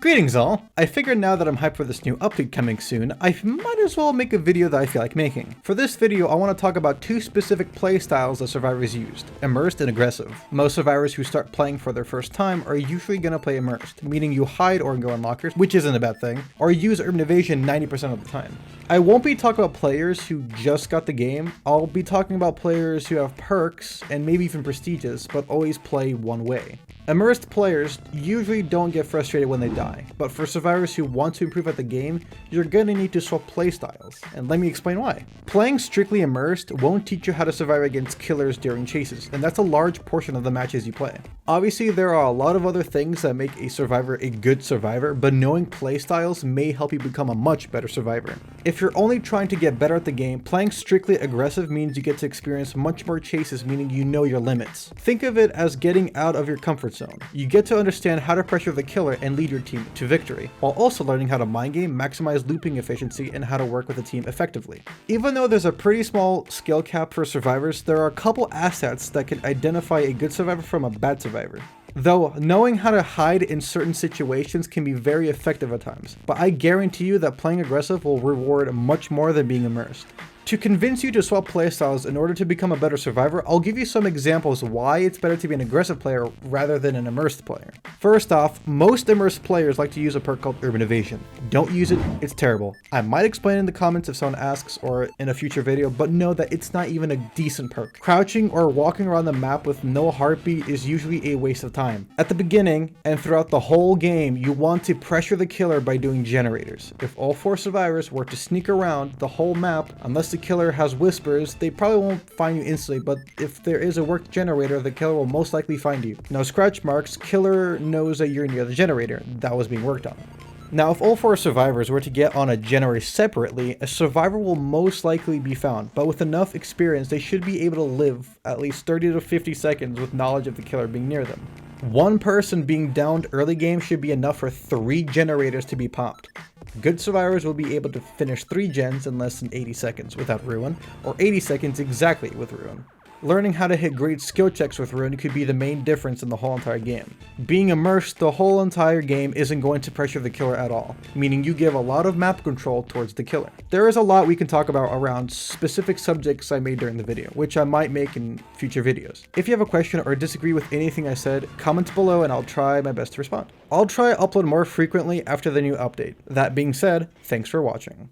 Greetings all! I figured now that I'm hyped for this new update coming soon, I might as well make a video that I feel like making. For this video, I want to talk about two specific playstyles that survivors used, Immersed and Aggressive. Most survivors who start playing for their first time are usually going to play Immersed, meaning you hide or go in lockers, which isn't a bad thing, or use urban evasion 90% of the time. I won't be talking about players who just got the game, I'll be talking about players who have perks, and maybe even prestiges, but always play one way. Immersed players usually don't get frustrated when they die, but for survivors who want to improve at the game, you're gonna need to swap playstyles, and let me explain why. Playing strictly Immersed won't teach you how to survive against killers during chases, and that's a large portion of the matches you play. Obviously, there are a lot of other things that make a survivor a good survivor, but knowing playstyles may help you become a much better survivor. If you're only trying to get better at the game, playing strictly aggressive means you get to experience much more chases, meaning you know your limits. Think of it as getting out of your comfort zone. You get to understand how to pressure the killer and lead your team to victory, while also learning how to mind game, maximize looping efficiency, and how to work with a team effectively. Even though there's a pretty small skill cap for survivors, there are a couple assets that can identify a good survivor from a bad survivor. Though, knowing how to hide in certain situations can be very effective at times, but I guarantee you that playing aggressive will reward much more than being immersed. To convince you to swap playstyles in order to become a better survivor, I'll give you some examples why it's better to be an aggressive player rather than an immersed player. First off, most immersed players like to use a perk called Urban Evasion. Don't use it, it's terrible. I might explain in the comments if someone asks or in a future video, but know that it's not even a decent perk. Crouching or walking around the map with no heartbeat is usually a waste of time. At the beginning and throughout the whole game, you want to pressure the killer by doing generators. If all 4 survivors were to sneak around the whole map, unless the killer has whispers, they probably won't find you instantly, but if there is a worked generator, the killer will most likely find you. No scratch marks, killer knows that you're near the generator that was being worked on. Now, if all 4 survivors were to get on a generator separately, a survivor will most likely be found, but with enough experience, they should be able to live at least 30 to 50 seconds with knowledge of the killer being near them. One person being downed early game should be enough for 3 generators to be popped. Good survivors will be able to finish 3 gens in less than 80 seconds without ruin, or 80 seconds exactly with ruin. Learning how to hit great skill checks with ruin could be the main difference in the whole entire game. Being immersed the whole entire game isn't going to pressure the killer at all, meaning you give a lot of map control towards the killer. There is a lot we can talk about around specific subjects I made during the video, which I might make in future videos. If you have a question or disagree with anything I said, comment below and I'll try my best to respond. I'll try to upload more frequently after the new update. That being said, thanks for watching.